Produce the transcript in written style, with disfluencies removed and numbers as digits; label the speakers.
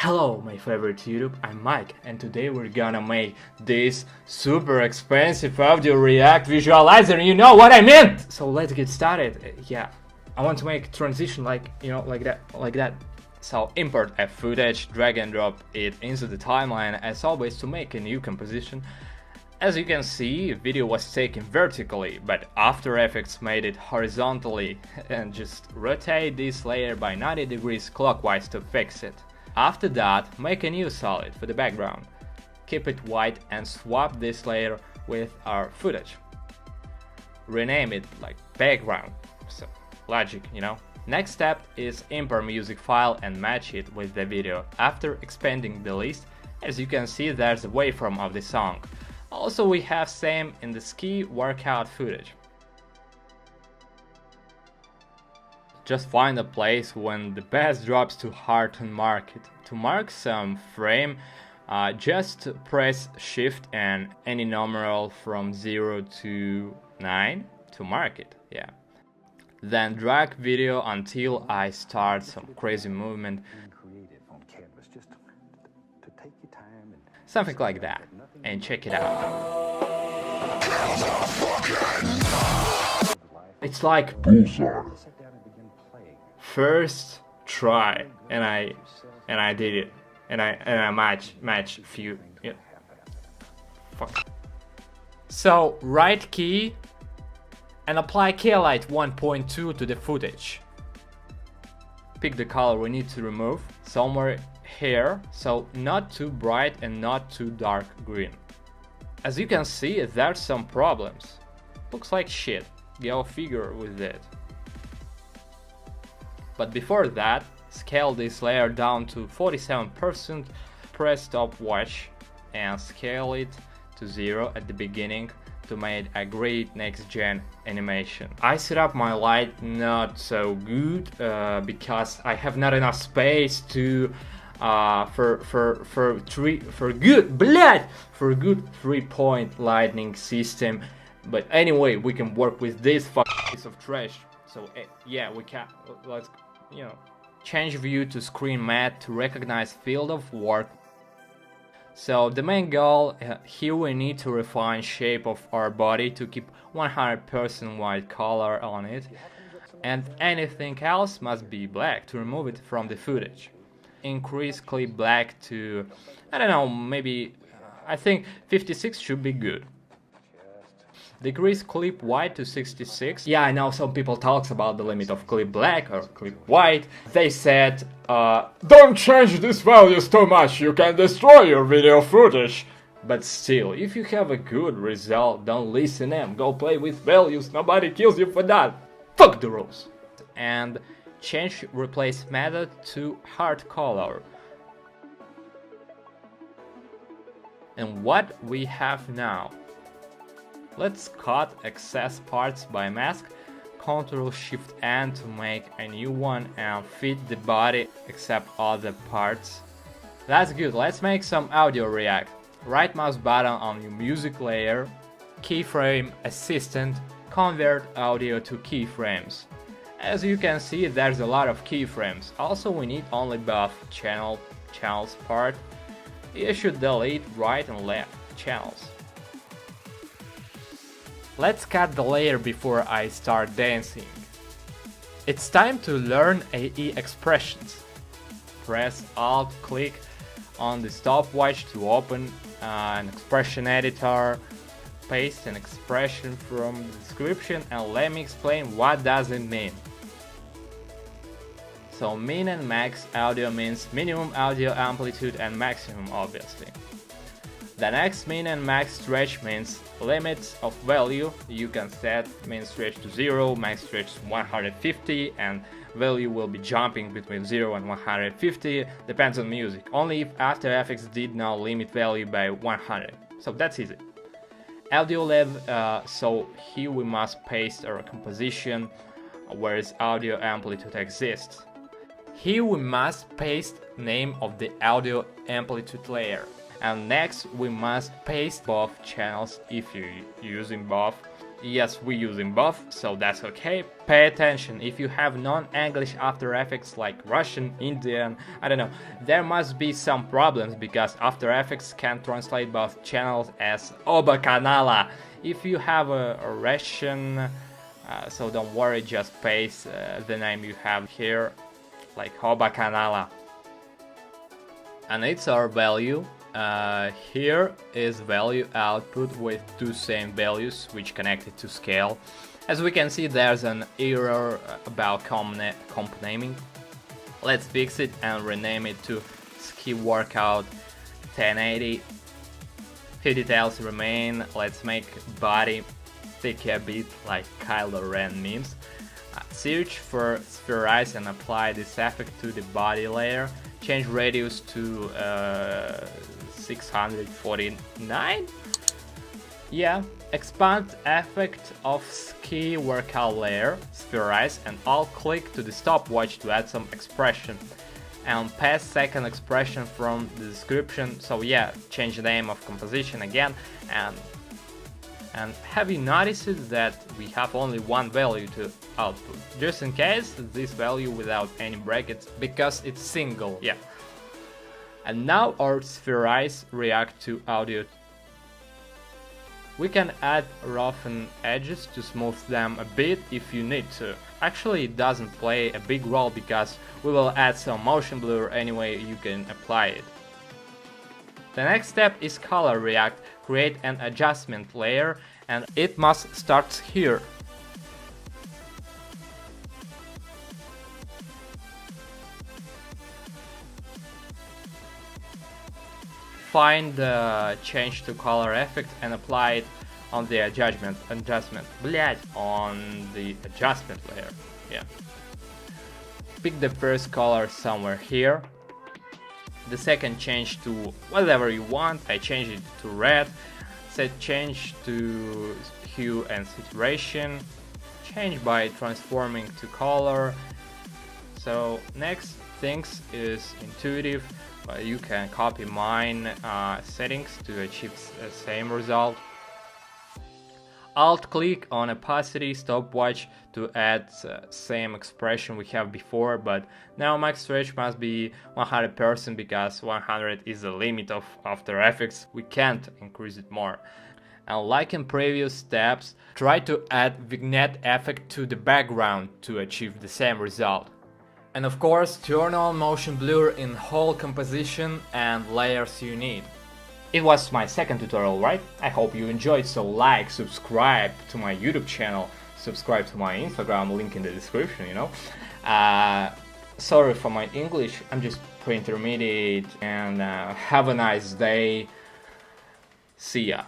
Speaker 1: Hello my favorite YouTube, I'm Mike and today we're gonna make this super expensive audio React visualizer, you know what I meant! So let's get started. Yeah, I want to make a transition like that. So import a footage, drag and drop it into the timeline as always to make a new composition. As you can see, video was taken vertically, but After Effects made it horizontally, and just rotate this layer by 90 degrees clockwise to fix it. After that, make a new solid for the background. Keep it white and swap this layer with our footage. Rename it like background, so logic, you know. Next step is import music file and match it with the video. After expanding the list, as you can see, there's a waveform of the song. Also, we have same in the ski workout footage. Just find a place when the bass drops too hard and mark it. To mark some frame, just press Shift and any numeral from 0 to 9 to mark it, yeah. Then drag video until I start some crazy movement. Something like that, and check it out. It's like bullseye. First try, and I did it, and I match few. Yeah. Fuck. So right key and apply K-Light 1.2 to the footage. Pick the color we need to remove somewhere here, so not too bright and not too dark green. As you can see, there's some problems. Looks like shit. Go figure with it. But before that, scale this layer down to 47%, press stopwatch and scale it to 0 at the beginning to make a great next gen animation. I set up my light not so good because I have not enough space to for good 3-point lighting system. But anyway, we can work with this piece of trash. So yeah, we can. Let's change view to screen matte to recognize field of work. So the main goal here, we need to refine shape of our body to keep 100% white color on it, and anything else must be black to remove it from the footage. Increase clip black to, I don't know, maybe I think 56 should be good. Decrease clip white to 66. Yeah, I know some people talks about the limit of clip black or clip white. They said, don't change these values too much, you can destroy your video footage. But still, if you have a good result, don't listen to them, go play with values, nobody kills you for that. Fuck the rules. And change replace method to hard color. And what we have now? Let's cut excess parts by mask, Ctrl-Shift-N to make a new one and fit the body except other parts. That's good, let's make some audio react. Right mouse button on your music layer, keyframe assistant, convert audio to keyframes. As you can see, there's a lot of keyframes. Also, we need only buff channels part. You should delete right and left channels. Let's cut the layer before I start dancing. It's time to learn AE expressions. Press Alt, click on the stopwatch to open an expression editor. Paste an expression from the description and let me explain what does it mean. So min and max audio means minimum audio amplitude and maximum, obviously. The next min and max stretch means limits of value. You can set minStretch to 0, maxStretch to 150, and value will be jumping between 0 and 150, depends on music, only if After Effects did not limit value by 100. So that's easy. audioLev, so here we must paste our composition, whereas audio amplitude exists. Here we must paste name of the audio amplitude layer. And next we must paste both channels if you're using both. Yes, we're using both, so that's okay. Pay attention, if you have non-English After Effects like Russian, Indian, I don't know, there must be some problems because After Effects can translate both channels as Oba Kanala. If you have a Russian, so don't worry, just paste the name you have here, like Oba Kanala. And it's our value. Here is value output with two same values which connected to scale. As we can see, there's an error about comp naming. Let's fix it and rename it to ski workout 1080. 50 details remain. Let's make body thick a bit like Kylo Ren memes. Search for spherize and apply this effect to the body layer. Change radius to 649. Yeah, expand effect of ski workout layer, spherize, and alt click to the stopwatch to add some expression. And pass second expression from the description. So yeah, change the name of composition again. And have you noticed that we have only one value to output? Just in case, this value without any brackets, because it's single, yeah. And now our spherize react to audio. We can add roughen edges to smooth them a bit if you need to. Actually, it doesn't play a big role because we will add some motion blur anyway, you can apply it. The next step is color react. Create an adjustment layer and it must start here. Find the change to color effect and apply it on the adjustment layer. Yeah. Pick the first color somewhere here. The second change to whatever you want. I changed it to red. Set change to hue and saturation. Change by transforming to color. So next things is intuitive. You can copy mine settings to achieve the same result. Alt click on opacity stopwatch to add same expression we have before, but now maxStretch must be 100% because 100 is the limit of After Effects. We can't increase it more. And like in previous steps, try to add vignette effect to the background to achieve the same result. And of course, turn on motion blur in whole composition and layers you need. It was my second tutorial, right? I hope you enjoyed, so like, subscribe to my YouTube channel, subscribe to my Instagram, link in the description, you know. Sorry for my English, I'm just pre-intermediate, and have a nice day. See ya.